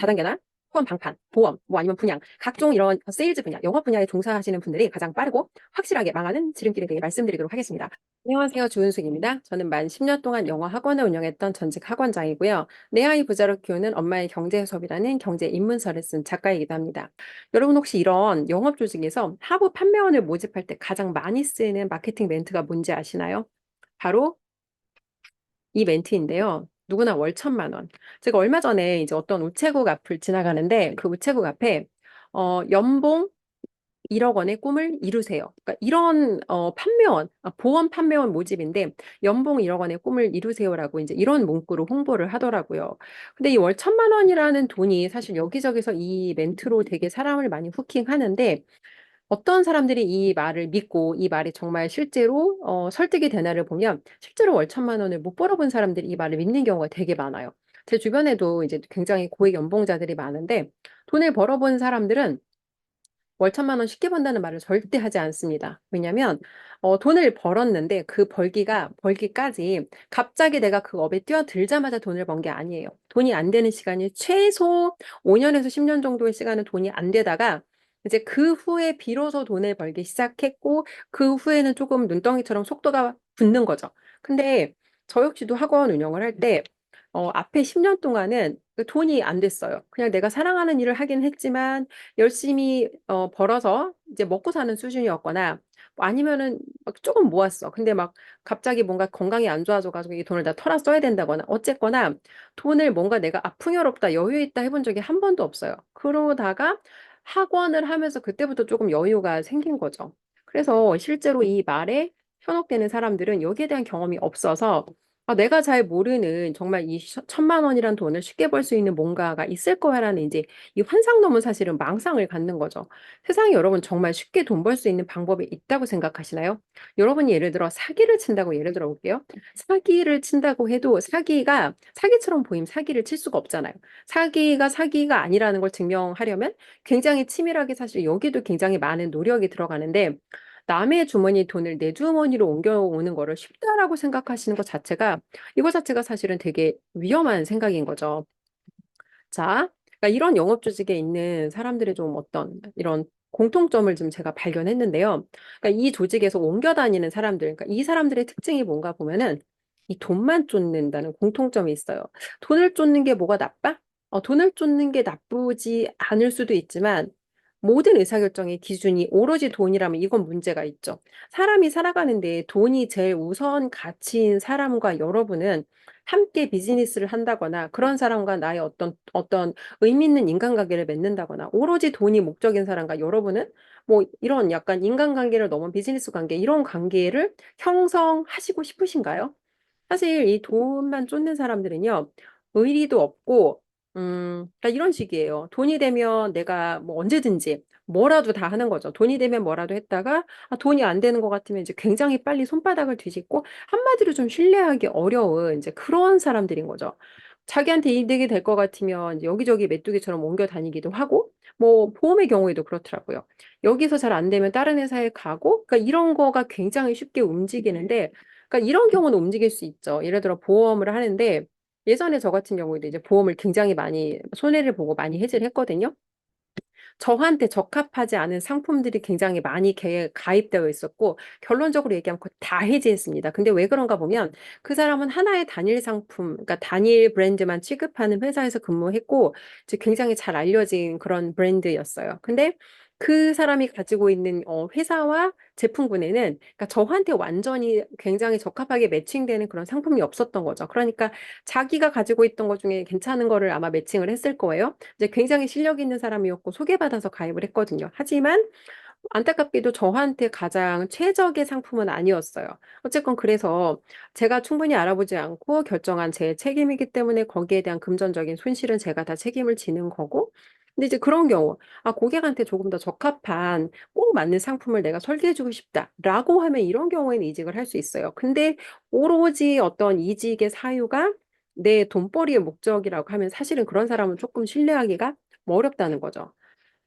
다단계나 후원 방판, 보험, 뭐 아니면 분양, 각종 이런 세일즈 분야, 영업 분야에 종사하시는 분들이 가장 빠르고 확실하게 망하는 지름길에 대해 말씀드리도록 하겠습니다. 안녕하세요. 조은숙입니다. 저는 만 10년 동안 영어 학원을 운영했던 전직 학원장이고요. 내 아이 부자로 키우는 엄마의 경제 수업이라는 경제 입문서를 쓴 작가이기도 합니다. 여러분 혹시 이런 영업 조직에서 하부 판매원을 모집할 때 가장 많이 쓰이는 마케팅 멘트가 뭔지 아시나요? 바로 이 멘트인데요. 누구나 월 1,000만 원. 제가 얼마 전에 이제 어떤 우체국 앞을 지나가는데 그 우체국 앞에 연봉 1억 원의 꿈을 이루세요. 그러니까 이런 판매원, 보험 판매원 모집인데 연봉 1억 원의 꿈을 이루세요라고 이제 이런 문구로 홍보를 하더라고요. 근데 이 월 1,000만 원이라는 돈이 사실 여기저기서 이 멘트로 되게 사람을 많이 후킹하는데 어떤 사람들이 이 말을 믿고 이 말이 정말 실제로 설득이 되나를 보면 실제로 월 1,000만 원을 못 벌어본 사람들이 이 말을 믿는 경우가 되게 많아요. 제 주변에도 이제 굉장히 고액 연봉자들이 많은데 돈을 벌어본 사람들은 월 1,000만 원 쉽게 번다는 말을 절대 하지 않습니다. 왜냐면 돈을 벌었는데 그 벌기까지 갑자기 내가 그 업에 뛰어들자마자 돈을 번 게 아니에요. 돈이 안 되는 시간이 최소 5년에서 10년 정도의 시간은 돈이 안 되다가 이제 그 후에 비로소 돈을 벌기 시작했고 그 후에는 조금 눈덩이처럼 속도가 붙는 거죠. 근데 저 역시도 학원 운영을 할 때 앞에 10년 동안은 그 돈이 안 됐어요. 그냥 내가 사랑하는 일을 하긴 했지만 열심히 벌어서 이제 먹고 사는 수준이었거나 뭐 아니면은 막 조금 모았어. 근데 막 갑자기 뭔가 건강이 안 좋아져가지고 이 돈을 다 털어 써야 된다거나 어쨌거나 돈을 뭔가 내가 풍요롭다, 여유 있다 해본 적이 한 번도 없어요. 그러다가 학원을 하면서 그때부터 조금 여유가 생긴 거죠. 그래서 실제로 이 말에 현혹되는 사람들은 여기에 대한 경험이 없어서 내가 잘 모르는 정말 이 1,000만 원이란 돈을 쉽게 벌 수 있는 뭔가가 있을 거야라는 이제 이 환상 넘은 사실은 망상을 갖는 거죠. 세상에 여러분 정말 쉽게 돈 벌 수 있는 방법이 있다고 생각하시나요? 여러분이 예를 들어 사기를 친다고 예를 들어 볼게요. 사기를 친다고 해도 사기가 사기처럼 보이면 사기를 칠 수가 없잖아요. 사기가 사기가 아니라는 걸 증명하려면 굉장히 치밀하게 사실 여기도 굉장히 많은 노력이 들어가는데 남의 주머니 돈을 내 주머니로 옮겨오는 거를 쉽다라고 생각하시는 것 자체가 이거 자체가 사실은 되게 위험한 생각인 거죠. 자, 그러니까 이런 영업 조직에 있는 사람들의 좀 어떤 이런 공통점을 좀 제가 발견했는데요. 그러니까 이 조직에서 옮겨 다니는 사람들, 그러니까 이 사람들의 특징이 뭔가 보면은 이 돈만 쫓는다는 공통점이 있어요. 돈을 쫓는 게 뭐가 나빠? 돈을 쫓는 게 나쁘지 않을 수도 있지만 모든 의사결정의 기준이 오로지 돈이라면 이건 문제가 있죠. 사람이 살아가는데 돈이 제일 우선 가치인 사람과 여러분은 함께 비즈니스를 한다거나 그런 사람과 나의 어떤 의미 있는 인간관계를 맺는다거나 오로지 돈이 목적인 사람과 여러분은 뭐 이런 약간 인간관계를 넘은 비즈니스 관계 이런 관계를 형성하시고 싶으신가요? 사실 이 돈만 쫓는 사람들은요, 의리도 없고, 그러니까 이런 식이에요. 돈이 되면 내가 뭐 언제든지 뭐라도 다 하는 거죠. 돈이 되면 뭐라도 했다가 돈이 안 되는 것 같으면 이제 굉장히 빨리 손바닥을 뒤집고 한마디로 좀 신뢰하기 어려운 이제 그런 사람들인 거죠. 자기한테 이득이 될 것 같으면 이제 여기저기 메뚜기처럼 옮겨 다니기도 하고, 뭐 보험의 경우에도 그렇더라고요. 여기서 잘 안 되면 다른 회사에 가고, 그러니까 이런 거가 굉장히 쉽게 움직이는데 그러니까 이런 경우는 움직일 수 있죠. 예를 들어 보험을 하는데 예전에 저 같은 경우에도 이제 보험을 굉장히 많이 손해를 보고 많이 해지를 했거든요. 저한테 적합하지 않은 상품들이 굉장히 많이 가입되어 있었고 결론적으로 얘기하면 그거 다 해지했습니다. 근데 왜 그런가 보면 그 사람은 하나의 단일 상품, 그러니까 단일 브랜드만 취급하는 회사에서 근무했고 이제 굉장히 잘 알려진 그런 브랜드였어요. 근데 그 사람이 가지고 있는 회사와 제품군에는 그러니까 저한테 완전히 굉장히 적합하게 매칭되는 그런 상품이 없었던 거죠. 그러니까 자기가 가지고 있던 것 중에 괜찮은 거를 아마 매칭을 했을 거예요. 이제 굉장히 실력 있는 사람이었고 소개받아서 가입을 했거든요. 하지만 안타깝게도 저한테 가장 최적의 상품은 아니었어요. 어쨌건 그래서 제가 충분히 알아보지 않고 결정한 제 책임이기 때문에 거기에 대한 금전적인 손실은 제가 다 책임을 지는 거고. 근데 이제 그런 경우, 고객한테 조금 더 적합한 꼭 맞는 상품을 내가 설계해주고 싶다라고 하면 이런 경우에는 이직을 할 수 있어요. 근데 오로지 어떤 이직의 사유가 내 돈벌이의 목적이라고 하면 사실은 그런 사람은 조금 신뢰하기가 어렵다는 거죠.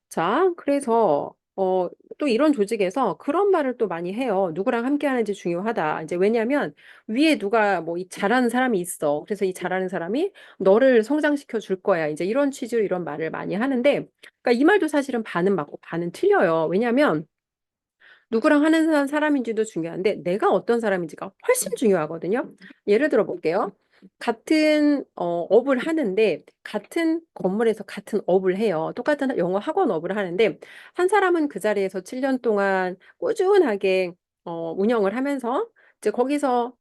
자, 그래서 어, 또 이런 조직에서 그런 말을 또 많이 해요. 누구랑 함께 하는지 중요하다. 이제 왜냐하면 위에 누가 뭐 이 잘하는 사람이 있어. 그래서 이 잘하는 사람이 너를 성장시켜 줄 거야. 이제 이런 취지로 이런 말을 많이 하는데, 그러니까 이 말도 사실은 반은 맞고 반은 틀려요. 왜냐하면 누구랑 하는 사람인지도 중요한데 내가 어떤 사람인지가 훨씬 중요하거든요. 예를 들어 볼게요. 같은 업을 하는데 같은 건물에서 같은 업을 해요. 똑같은 영어 학원 업을 하는데 한 사람은 그 자리에서 7년 동안 꾸준하게 운영을 하면서 이제 거기서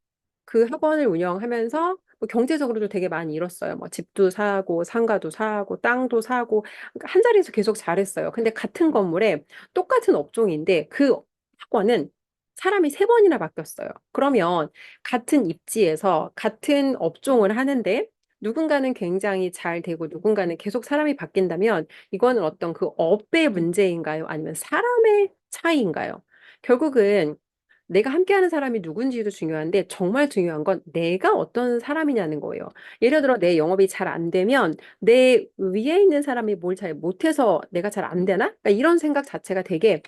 그 학원을 운영하면서 뭐 경제적으로도 되게 많이 잃었어요. 뭐 집도 사고 상가도 사고 땅도 사고 그러니까 한 자리에서 계속 잘했어요. 근데 같은 건물에 똑같은 업종인데 그 학원은 사람이 세 번이나 바뀌었어요. 그러면 같은 입지에서 같은 업종을 하는데 누군가는 굉장히 잘 되고 누군가는 계속 사람이 바뀐다면 이거는 어떤 그 업의 문제인가요? 아니면 사람의 차이인가요? 결국은 내가 함께하는 사람이 누군지도 중요한데 정말 중요한 건 내가 어떤 사람이냐는 거예요. 예를 들어 내 영업이 잘 안 되면 내 위에 있는 사람이 뭘 잘 못해서 내가 잘 안 되나? 그러니까 이런 생각 자체가 되게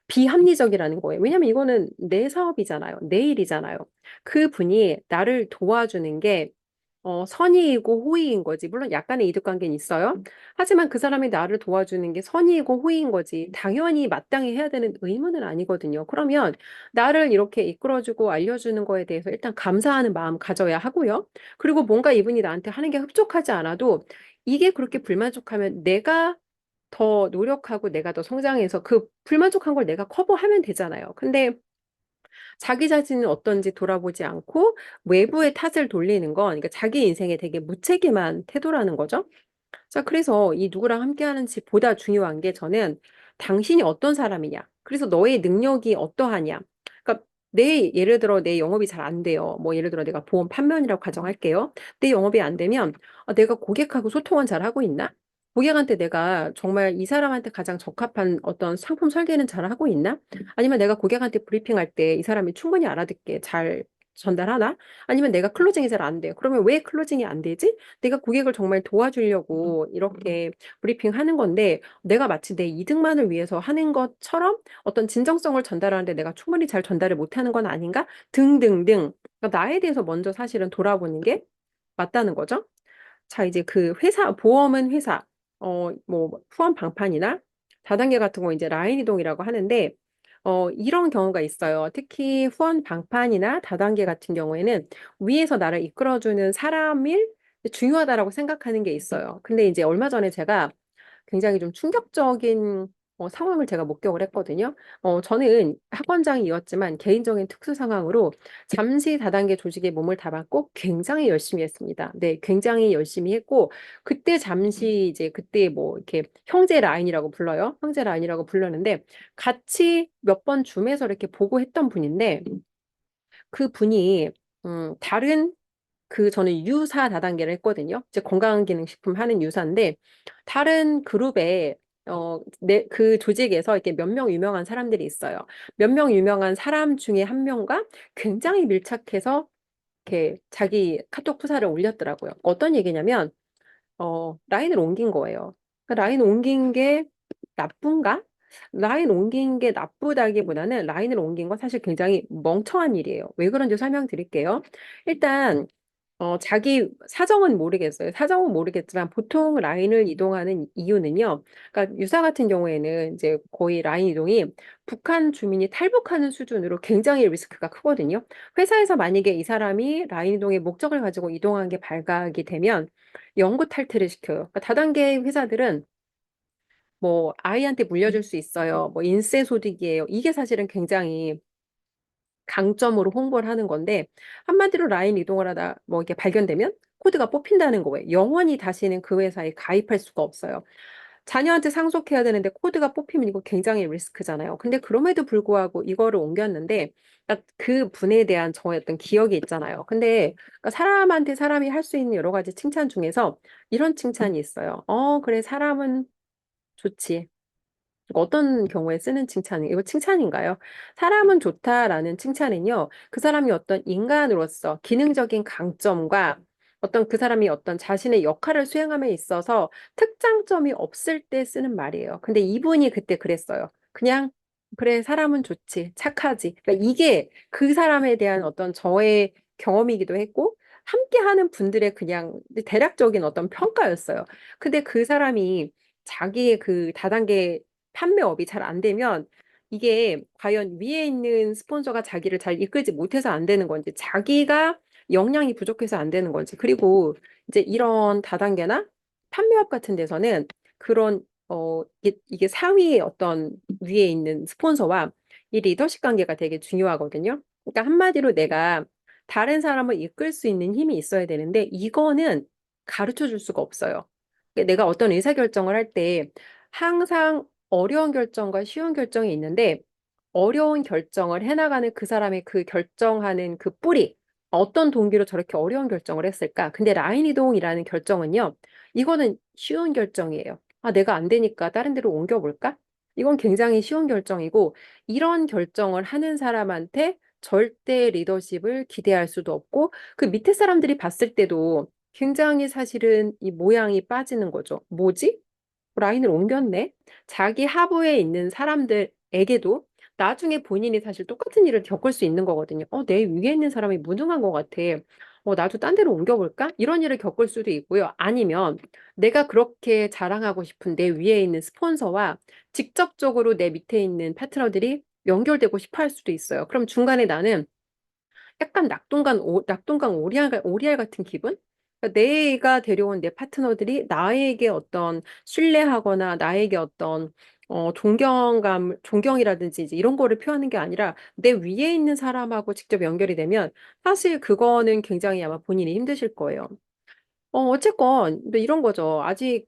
비합리적이라는 거예요. 왜냐면 이거는 내 사업이잖아요. 내 일이잖아요. 그분이 나를 도와주는 게 선의이고 호의인 거지. 물론 약간의 이득 관계는 있어요. 하지만 그 사람이 나를 도와주는 게 선의이고 호의인 거지. 당연히 마땅히 해야 되는 의무는 아니거든요. 그러면 나를 이렇게 이끌어주고 알려주는 거에 대해서 일단 감사하는 마음 가져야 하고요. 그리고 뭔가 이분이 나한테 하는 게 흡족하지 않아도 이게 그렇게 불만족하면 내가 더 노력하고 내가 더 성장해서 그 불만족한 걸 내가 커버하면 되잖아요. 근데 자기 자신은 어떤지 돌아보지 않고 외부의 탓을 돌리는 건 그러니까 자기 인생에 되게 무책임한 태도라는 거죠. 자, 그래서 이 누구랑 함께 하는지 보다 중요한 게 저는 당신이 어떤 사람이냐. 그래서 너의 능력이 어떠하냐. 그러니까 예를 들어 내 영업이 잘 안 돼요. 뭐 예를 들어 내가 보험 판매원이라고 가정할게요. 내 영업이 안 되면 내가 고객하고 소통은 잘 하고 있나? 고객한테 내가 정말 이 사람한테 가장 적합한 어떤 상품 설계는 잘 하고 있나? 아니면 내가 고객한테 브리핑할 때 이 사람이 충분히 알아듣게 잘 전달하나? 아니면 내가 클로징이 잘 안 돼요. 그러면 왜 클로징이 안 되지? 내가 고객을 정말 도와주려고 이렇게 브리핑하는 건데 내가 마치 내 이득만을 위해서 하는 것처럼 어떤 진정성을 전달하는데 내가 충분히 잘 전달을 못하는 건 아닌가? 등등등. 그러니까 나에 대해서 먼저 사실은 돌아보는 게 맞다는 거죠. 자, 이제 그 회사, 보험은 회사, 뭐, 후원 방판이나 다단계 같은 거 이제 라인 이동이라고 하는데, 이런 경우가 있어요. 특히 후원 방판이나 다단계 같은 경우에는 위에서 나를 이끌어주는 사람이 중요하다라고 생각하는 게 있어요. 근데 이제 얼마 전에 제가 굉장히 좀 충격적인 상황을 제가 목격을 했거든요. 저는 학원장이었지만 개인적인 특수 상황으로 잠시 다단계 조직에 몸을 담았고 굉장히 열심히 했습니다. 네, 굉장히 열심히 했고 그때 잠시 이제 그때 뭐 이렇게 형제 라인이라고 불러요. 형제 라인이라고 불렀는데 같이 몇 번 줌에서 이렇게 보고 했던 분인데 그 분이 다른 저는 유사 다단계를 했거든요. 이제 건강기능식품 하는 유사인데 다른 그룹에 그 조직에서 이렇게 몇 명 유명한 사람들이 있어요. 몇 명 유명한 사람 중에 한 명과 굉장히 밀착해서 이렇게 자기 카톡 프사를 올렸더라고요. 어떤 얘기냐면 라인을 옮긴 거예요. 그러니까 라인 옮긴 게 나쁜가? 라인 옮긴 게 나쁘다기보다는 라인을 옮긴 건 사실 굉장히 멍청한 일이에요. 왜 그런지 설명드릴게요. 일단 자기 사정은 모르겠어요. 사정은 모르겠지만 보통 라인을 이동하는 이유는요. 그러니까 유사 같은 경우에는 이제 거의 라인 이동이 북한 주민이 탈북하는 수준으로 굉장히 리스크가 크거든요. 회사에서 만약에 이 사람이 라인 이동의 목적을 가지고 이동한 게 발각이 되면 영구 탈퇴를 시켜요. 그러니까 다단계 회사들은 뭐 아이한테 물려줄 수 있어요. 뭐 인세 소득이에요. 이게 사실은 굉장히 강점으로 홍보를 하는 건데 한마디로 라인 이동을 하다 뭐 이게 발견되면 코드가 뽑힌다는 거예요. 영원히 다시는 그 회사에 가입할 수가 없어요. 자녀한테 상속해야 되는데 코드가 뽑히면 이거 굉장히 리스크잖아요. 근데 그럼에도 불구하고 이거를 옮겼는데 그러니까 그 분에 대한 저의 어떤 기억이 있잖아요. 근데 그러니까 사람한테 사람이 할 수 있는 여러 가지 칭찬 중에서 이런 칭찬이 있어요. 그래, 사람은 좋지. 어떤 경우에 쓰는 칭찬이 이거 칭찬인가요? 사람은 좋다라는 칭찬은요. 그 사람이 어떤 인간으로서 기능적인 강점과 어떤 그 사람이 어떤 자신의 역할을 수행함에 있어서 특장점이 없을 때 쓰는 말이에요. 근데 이분이 그때 그랬어요. 그냥 그래, 사람은 좋지, 착하지. 그러니까 이게 그 사람에 대한 어떤 저의 경험이기도 했고, 함께 하는 분들의 그냥 대략적인 어떤 평가였어요. 근데 그 사람이 자기의 그 다단계 판매업이 잘 안 되면 이게 과연 위에 있는 스폰서가 자기를 잘 이끌지 못해서 안 되는 건지, 자기가 역량이 부족해서 안 되는 건지, 그리고 이제 이런 다단계나 판매업 같은 데서는 그런 이게 상위의 어떤 위에 있는 스폰서와 이 리더십 관계가 되게 중요하거든요. 그러니까 한마디로 내가 다른 사람을 이끌 수 있는 힘이 있어야 되는데 이거는 가르쳐 줄 수가 없어요. 그러니까 내가 어떤 의사결정을 할 때 항상 어려운 결정과 쉬운 결정이 있는데 어려운 결정을 해나가는 그 사람의 그 결정하는 그 뿌리, 어떤 동기로 저렇게 어려운 결정을 했을까? 근데 라인 이동이라는 결정은요, 이거는 쉬운 결정이에요. 아, 내가 안 되니까 다른 데로 옮겨볼까? 이건 굉장히 쉬운 결정이고, 이런 결정을 하는 사람한테 절대 리더십을 기대할 수도 없고, 그 밑에 사람들이 봤을 때도 굉장히 사실은 이 모양이 빠지는 거죠. 뭐지? 라인을 옮겼네. 자기 하부에 있는 사람들에게도 나중에 본인이 사실 똑같은 일을 겪을 수 있는 거거든요. 내 위에 있는 사람이 무능한 것 같아. 나도 딴 데로 옮겨볼까? 이런 일을 겪을 수도 있고요. 아니면 내가 그렇게 자랑하고 싶은 내 위에 있는 스폰서와 직접적으로 내 밑에 있는 파트너들이 연결되고 싶어 할 수도 있어요. 그럼 중간에 나는 약간 낙동강 오리알 같은 기분? 그러니까 내가 데려온 내 파트너들이 나에게 어떤 신뢰하거나 나에게 어떤 존경이라든지 이제 이런 거를 표하는 게 아니라 내 위에 있는 사람하고 직접 연결이 되면 사실 그거는 굉장히 아마 본인이 힘드실 거예요. 어쨌건, 근데 이런 거죠. 아직,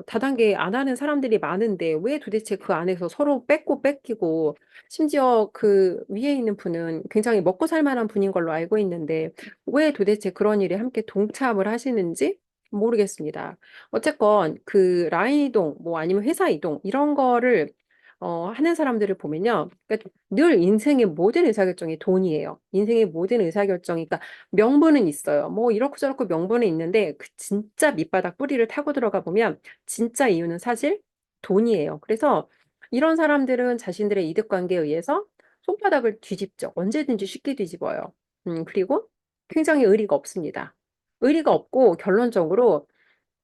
다단계 안 하는 사람들이 많은데, 왜 도대체 그 안에서 서로 뺏고 뺏기고, 심지어 그 위에 있는 분은 굉장히 먹고 살 만한 분인 걸로 알고 있는데, 왜 도대체 그런 일에 함께 동참을 하시는지 모르겠습니다. 어쨌건, 그 라인 이동, 뭐 아니면 회사 이동, 이런 거를, 하는 사람들을 보면요. 그러니까 늘 인생의 모든 의사결정이 돈이에요. 인생의 모든 의사결정이, 그러니까 명분은 있어요. 뭐 이렇고 저렇고 명분은 있는데 그 진짜 밑바닥 뿌리를 타고 들어가 보면 진짜 이유는 사실 돈이에요. 그래서 이런 사람들은 자신들의 이득 관계에 의해서 손바닥을 뒤집죠. 언제든지 쉽게 뒤집어요. 그리고 굉장히 의리가 없습니다. 의리가 없고 결론적으로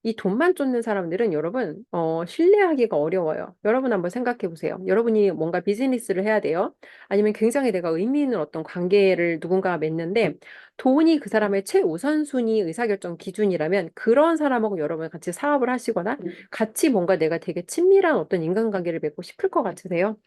이 돈만 쫓는 사람들은 여러분, 신뢰하기가 어려워요. 여러분 한번 생각해 보세요. 여러분이 뭔가 비즈니스를 해야 돼요. 아니면 굉장히 내가 의미 있는 어떤 관계를 누군가와 맺는데 돈이 그 사람의 최우선순위 의사결정 기준이라면 그런 사람하고 여러분 같이 사업을 하시거나 같이 뭔가 내가 되게 친밀한 어떤 인간관계를 맺고 싶을 것 같으세요?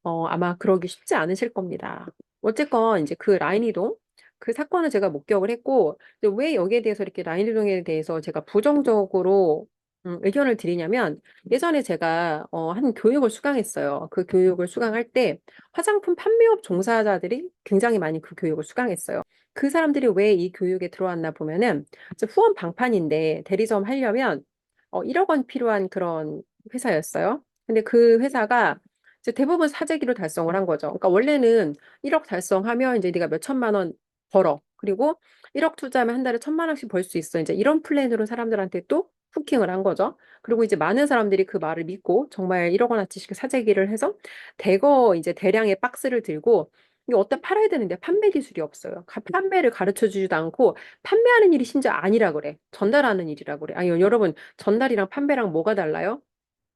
아마 그러기 쉽지 않으실 겁니다. 어쨌건 이제 그 라인 이동 그 사건을 제가 목격을 했고 근데 왜 여기에 대해서 이렇게 라인 이동에 대해서 제가 부정적으로 의견을 드리냐면 예전에 제가 한 교육을 수강했어요. 그 교육을 수강할 때 화장품 판매업 종사자들이 굉장히 많이 그 교육을 수강했어요. 그 사람들이 왜 이 교육에 들어왔나 보면은 이제 후원 방판인데 대리점 하려면 1억 원 필요한 그런 회사였어요. 근데 그 회사가 이제 대부분 사재기로 달성을 한 거죠. 그러니까 원래는 1억 달성하면 이제 네가 몇 천만 원 벌어. 그리고 1억 투자하면 한 달에 1,000만 원씩 벌 수 있어. 이제 이런 플랜으로 사람들한테 또 후킹을 한 거죠. 그리고 이제 많은 사람들이 그 말을 믿고 정말 1억 원어치씩 사재기를 해서 대거 이제 대량의 박스를 들고 이게 어디다 팔아야 되는데 판매 기술이 없어요. 판매를 가르쳐 주지도 않고 판매하는 일이 심지어 아니라 그래. 전달하는 일이라 그래. 아니 여러분 전달이랑 판매랑 뭐가 달라요?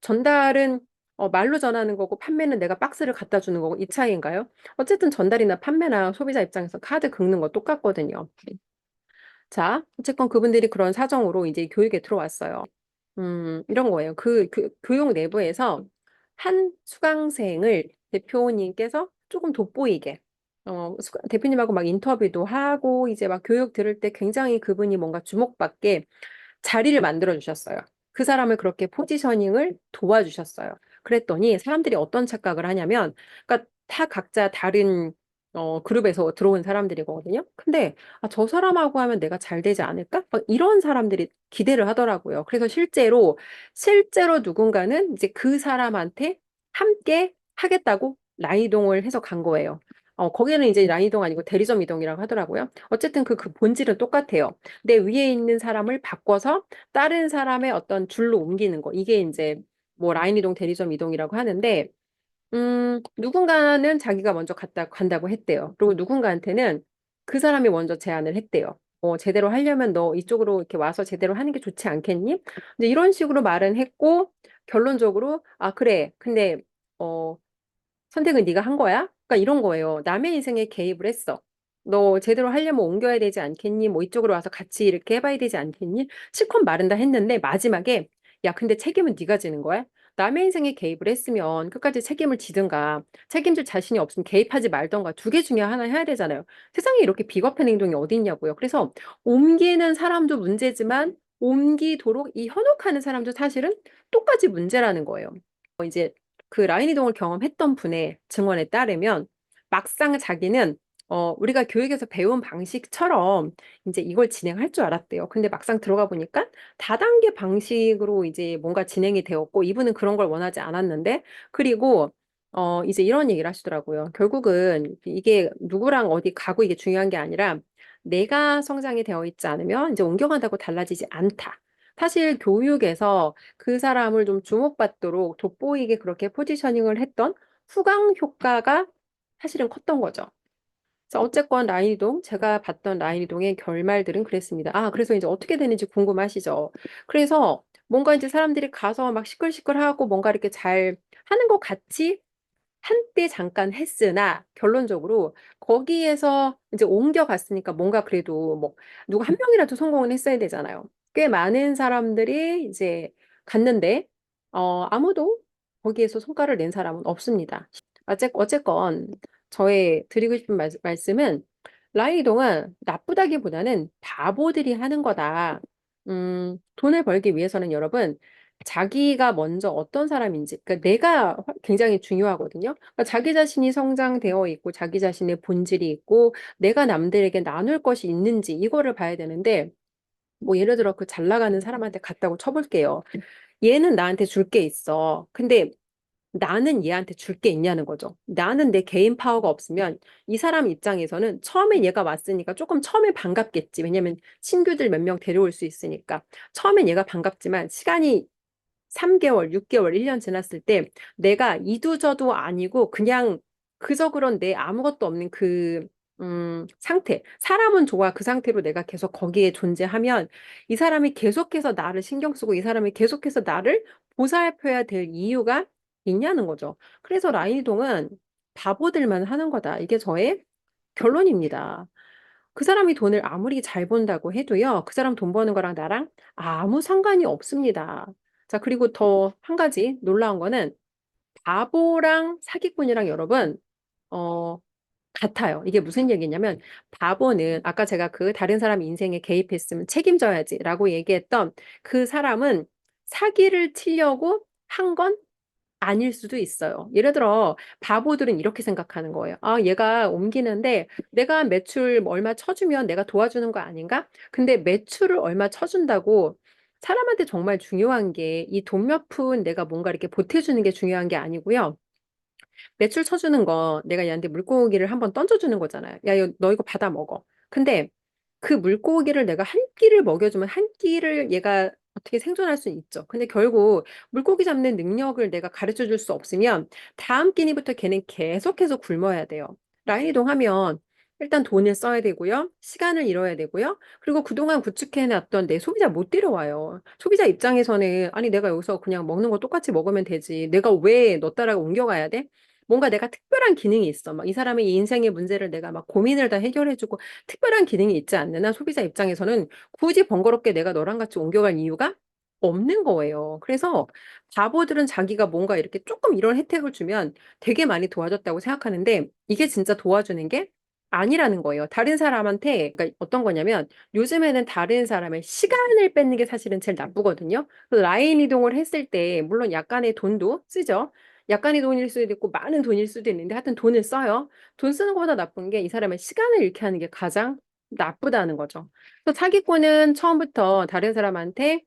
전달은 말로 전하는 거고 판매는 내가 박스를 갖다 주는 거고 이 차이인가요? 어쨌든 전달이나 판매나 소비자 입장에서 카드 긁는 거 똑같거든요. 자, 어쨌건 그분들이 그런 사정으로 이제 교육에 들어왔어요. 이런 거예요. 그 교육 내부에서 한 수강생을 대표님께서 조금 돋보이게 대표님하고 막 인터뷰도 하고 이제 막 교육 들을 때 굉장히 그분이 뭔가 주목받게 자리를 만들어 주셨어요. 그 사람을 그렇게 포지셔닝을 도와주셨어요. 그랬더니 사람들이 어떤 착각을 하냐면, 그러니까 다 각자 다른 그룹에서 들어온 사람들이거든요. 근데 저 사람하고 하면 내가 잘 되지 않을까? 막 이런 사람들이 기대를 하더라고요. 그래서 실제로 누군가는 이제 그 사람한테 함께 하겠다고 라이동을 해서 간 거예요. 거기는 이제 라이동 아니고 대리점 이동이라고 하더라고요. 어쨌든 그 본질은 똑같아요. 내 위에 있는 사람을 바꿔서 다른 사람의 어떤 줄로 옮기는 거. 이게 이제 뭐 라인 이동, 대리점 이동이라고 하는데 누군가는 자기가 먼저 간다고 했대요. 그리고 누군가한테는 그 사람이 먼저 제안을 했대요. 제대로 하려면 너 이쪽으로 이렇게 와서 제대로 하는 게 좋지 않겠니? 이제 이런 식으로 말은 했고, 결론적으로, 아, 그래. 근데, 어, 선택은 네가 한 거야? 그러니까 이런 거예요. 남의 인생에 개입을 했어. 너 제대로 하려면 옮겨야 되지 않겠니? 뭐 이쪽으로 와서 같이 이렇게 해봐야 되지 않겠니? 실컷 말은 다 했는데 마지막에 야, 근데 책임은 네가 지는 거야? 남의 인생에 개입을 했으면 끝까지 책임을 지든가 책임질 자신이 없으면 개입하지 말던가 두 개 중에 하나 해야 되잖아요. 세상에 이렇게 비겁한 행동이 어디 있냐고요. 그래서 옮기는 사람도 문제지만 옮기도록 이 현혹하는 사람도 사실은 똑같이 문제라는 거예요. 이제 그 라인 이동을 경험했던 분의 증언에 따르면 막상 자기는 우리가 교육에서 배운 방식처럼 이제 이걸 진행할 줄 알았대요. 근데 막상 들어가 보니까 다단계 방식으로 이제 뭔가 진행이 되었고 이분은 그런 걸 원하지 않았는데 그리고 이제 이런 얘기를 하시더라고요. 결국은 이게 누구랑 어디 가고 이게 중요한 게 아니라 내가 성장이 되어 있지 않으면 이제 옮겨간다고 달라지지 않다. 사실 교육에서 그 사람을 좀 주목받도록 돋보이게 그렇게 포지셔닝을 했던 후광 효과가 사실은 컸던 거죠. 그래서 어쨌건 라인이동, 제가 봤던 라인이동의 결말들은 그랬습니다. 아, 그래서 이제 어떻게 되는지 궁금하시죠? 그래서 뭔가 이제 사람들이 가서 막 시끌시끌하고 뭔가 이렇게 잘 하는 것 같이 한때 잠깐 했으나 결론적으로 거기에서 이제 옮겨갔으니까 뭔가 그래도 뭐 누가 한 명이라도 성공은 했어야 되잖아요. 꽤 많은 사람들이 이제 갔는데 아무도 거기에서 성과를 낸 사람은 없습니다. 어쨌건 저의 드리고 싶은 말씀은 라이동은 나쁘다기보다는 바보들이 하는 거다. 돈을 벌기 위해서는 여러분 자기가 먼저 어떤 사람인지, 그러니까 내가 굉장히 중요하거든요. 그러니까 자기 자신이 성장되어 있고, 자기 자신의 본질이 있고, 내가 남들에게 나눌 것이 있는지, 이거를 봐야 되는데, 뭐 예를 들어 그 잘 나가는 사람한테 갔다고 쳐볼게요. 얘는 나한테 줄 게 있어. 근데 나는 얘한테 줄 게 있냐는 거죠. 나는 내 개인 파워가 없으면 이 사람 입장에서는 처음에 얘가 왔으니까 조금 처음에 반갑겠지. 왜냐면 친구들 몇 명 데려올 수 있으니까. 처음엔 얘가 반갑지만 시간이 3개월, 6개월, 1년 지났을 때 내가 이도저도 아니고 그냥 그저 그런 내 아무것도 없는 그 상태. 사람은 좋아. 그 상태로 내가 계속 거기에 존재하면 이 사람이 계속해서 나를 신경 쓰고 이 사람이 계속해서 나를 보살펴야 될 이유가 있냐는 거죠. 그래서 라인이동은 바보들만 하는 거다. 이게 저의 결론입니다. 그 사람이 돈을 아무리 잘 번다고 해도요, 그 사람 돈 버는 거랑 나랑 아무 상관이 없습니다. 자, 그리고 더 한 가지 놀라운 거는 바보랑 사기꾼이랑 여러분, 어, 같아요. 이게 무슨 얘기냐면, 바보는 아까 제가 그 다른 사람 인생에 개입했으면 책임져야지라고 얘기했던 그 사람은 사기를 치려고 한건 아닐 수도 있어요. 예를 들어 바보들은 이렇게 생각하는 거예요. 아, 얘가 옮기는데 내가 매출 얼마 쳐주면 내가 도와주는 거 아닌가? 근데 매출을 얼마 쳐준다고 사람한테 정말 중요한 게 이 돈 몇 푼 내가 뭔가 이렇게 보태주는 게 중요한 게 아니고요. 매출 쳐주는 거 내가 얘한테 물고기를 한번 던져주는 거잖아요. 야, 너 이거 받아 먹어. 근데 그 물고기를 내가 한 끼를 먹여주면 한 끼를 얘가 어떻게 생존할 수 있죠. 근데 결국 물고기 잡는 능력을 내가 가르쳐 줄 수 없으면 다음 끼니부터 걔는 계속해서 굶어야 돼요. 라인 이동하면 일단 돈을 써야 되고요. 시간을 잃어야 되고요. 그리고 그동안 구축해놨던 내 소비자 못 데려와요. 소비자 입장에서는 아니 내가 여기서 그냥 먹는 거 똑같이 먹으면 되지. 내가 왜 너 따라 옮겨가야 돼? 뭔가 내가 특별한 기능이 있어. 막 이 사람의 인생의 문제를 내가 막 고민을 다 해결해주고 특별한 기능이 있지 않느냐? 소비자 입장에서는 굳이 번거롭게 내가 너랑 같이 옮겨갈 이유가 없는 거예요. 그래서 바보들은 자기가 뭔가 이렇게 조금 이런 혜택을 주면 되게 많이 도와줬다고 생각하는데 이게 진짜 도와주는 게 아니라는 거예요. 다른 사람한테, 그러니까 어떤 거냐면 요즘에는 다른 사람의 시간을 뺏는 게 사실은 제일 나쁘거든요. 그 라인 이동을 했을 때 물론 약간의 돈도 쓰죠. 약간의 돈일 수도 있고 많은 돈일 수도 있는데 하여튼 돈을 써요. 돈 쓰는 것보다 나쁜 게 이 사람의 시간을 잃게 하는 게 가장 나쁘다는 거죠. 그래서 사기꾼은 처음부터 다른 사람한테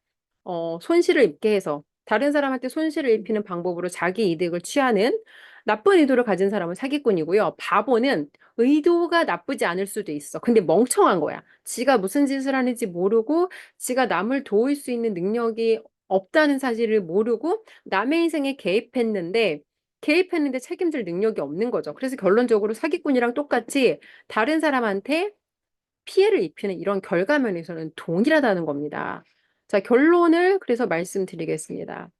손실을 입게 해서 다른 사람한테 손실을 입히는 방법으로 자기 이득을 취하는 나쁜 의도를 가진 사람은 사기꾼이고요. 바보는 의도가 나쁘지 않을 수도 있어. 근데 멍청한 거야. 지가 무슨 짓을 하는지 모르고 지가 남을 도울 수 있는 능력이 없다는 사실을 모르고 남의 인생에 개입했는데 개입했는데 책임질 능력이 없는 거죠. 그래서 결론적으로 사기꾼이랑 똑같이 다른 사람한테 피해를 입히는 이런 결과면에서는 동일하다는 겁니다. 자, 결론을 그래서 말씀드리겠습니다.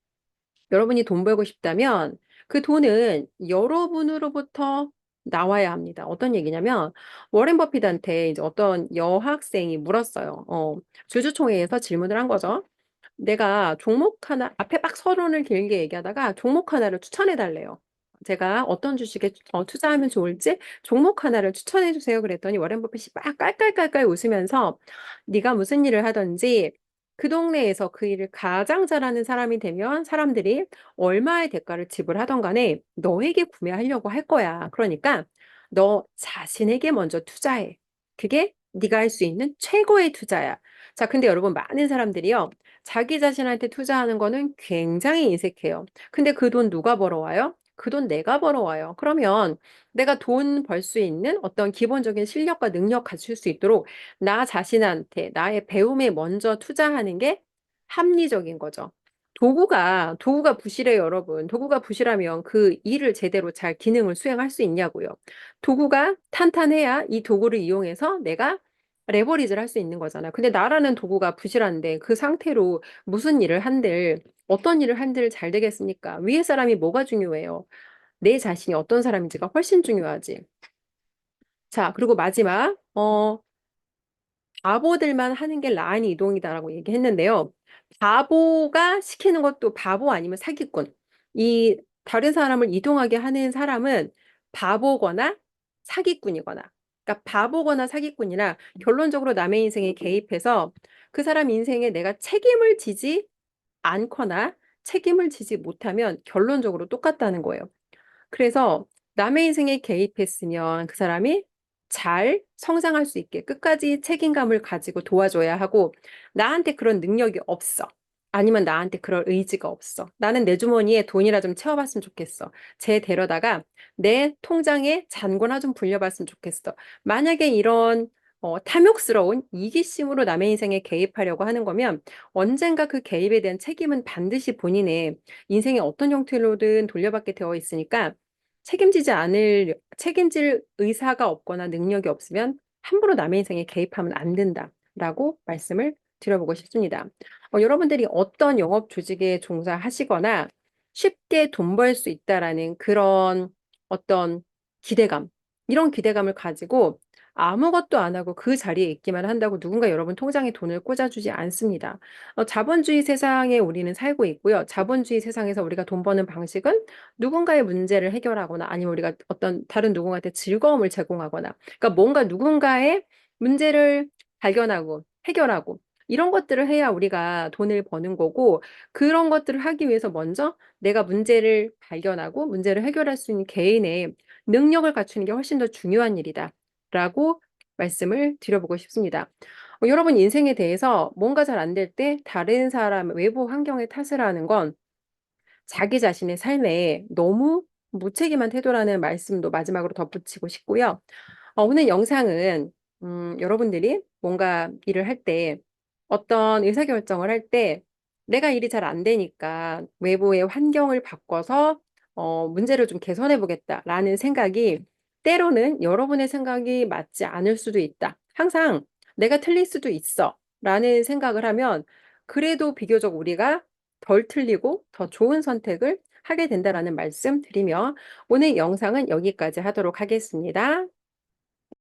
여러분이 돈 벌고 싶다면 그 돈은 여러분으로부터 나와야 합니다. 어떤 얘기냐면 워렌 버핏한테 이제 어떤 여학생이 물었어요. 주주총회에서 질문을 한 거죠. 내가 종목 하나, 앞에 막 서론을 길게 얘기하다가 종목 하나를 추천해 달래요. 제가 어떤 주식에 투자하면 좋을지 종목 하나를 추천해 주세요. 그랬더니 워렌 버핏이 막 깔깔깔깔 웃으면서 네가 무슨 일을 하든지 그 동네에서 그 일을 가장 잘하는 사람이 되면 사람들이 얼마의 대가를 지불하던 간에 너에게 구매하려고 할 거야. 그러니까 너 자신에게 먼저 투자해. 그게 네가 할 수 있는 최고의 투자야. 자, 근데 여러분 많은 사람들이요. 자기 자신한테 투자하는 거는 굉장히 인색해요. 근데 그 돈 누가 벌어와요? 그 돈 내가 벌어와요. 그러면 내가 돈 벌 수 있는 어떤 기본적인 실력과 능력 갖출 수 있도록 나 자신한테 나의 배움에 먼저 투자하는 게 합리적인 거죠. 도구가 부실해요, 여러분. 도구가 부실하면 그 일을 제대로 잘 기능을 수행할 수 있냐고요. 도구가 탄탄해야 이 도구를 이용해서 내가 레버리지를 할 수 있는 거잖아요. 근데 나라는 도구가 부실한데 그 상태로 무슨 일을 한들, 어떤 일을 한들 잘 되겠습니까? 위에 사람이 뭐가 중요해요? 내 자신이 어떤 사람인지가 훨씬 중요하지. 자, 그리고 마지막, 바보들만 하는 게 라인 이동이다라고 얘기했는데요. 바보가 시키는 것도 바보 아니면 사기꾼. 이 다른 사람을 이동하게 하는 사람은 바보거나 사기꾼이거나. 그러니까 바보거나 사기꾼이나 결론적으로 남의 인생에 개입해서 그 사람 인생에 내가 책임을 지지 않거나 책임을 지지 못하면 결론적으로 똑같다는 거예요. 그래서 남의 인생에 개입했으면 그 사람이 잘 성장할 수 있게 끝까지 책임감을 가지고 도와줘야 하고 나한테 그런 능력이 없어. 아니면 나한테 그럴 의지가 없어. 나는 내 주머니에 돈이라 좀 채워봤으면 좋겠어. 쟤 데려다가 내 통장에 잔고나 좀 불려봤으면 좋겠어. 만약에 이런 탐욕스러운 이기심으로 남의 인생에 개입하려고 하는 거면 언젠가 그 개입에 대한 책임은 반드시 본인의 인생의 어떤 형태로든 돌려받게 되어 있으니까 책임질 의사가 없거나 능력이 없으면 함부로 남의 인생에 개입하면 안 된다라고 말씀을 드려보고 싶습니다. 여러분들이 어떤 영업 조직에 종사하시거나 쉽게 돈 벌 수 있다라는 그런 어떤 기대감, 이런 기대감을 가지고 아무것도 안 하고 그 자리에 있기만 한다고 누군가 여러분 통장에 돈을 꽂아주지 않습니다. 자본주의 세상에 우리는 살고 있고요. 자본주의 세상에서 우리가 돈 버는 방식은 누군가의 문제를 해결하거나 아니면 우리가 어떤 다른 누군가한테 즐거움을 제공하거나 그러니까 뭔가 누군가의 문제를 발견하고 해결하고 이런 것들을 해야 우리가 돈을 버는 거고 그런 것들을 하기 위해서 먼저 내가 문제를 발견하고 문제를 해결할 수 있는 개인의 능력을 갖추는 게 훨씬 더 중요한 일이다라고 말씀을 드려보고 싶습니다. 여러분 인생에 대해서 뭔가 잘 안 될 때 다른 사람 외부 환경의 탓을 하는 건 자기 자신의 삶에 너무 무책임한 태도라는 말씀도 마지막으로 덧붙이고 싶고요. 오늘 영상은 여러분들이 뭔가 일을 할 때 어떤 의사결정을 할 때 내가 일이 잘 안 되니까 외부의 환경을 바꿔서 문제를 좀 개선해 보겠다라는 생각이 때로는 여러분의 생각이 맞지 않을 수도 있다. 항상 내가 틀릴 수도 있어 라는 생각을 하면 그래도 비교적 우리가 덜 틀리고 더 좋은 선택을 하게 된다라는 말씀 드리며 오늘 영상은 여기까지 하도록 하겠습니다.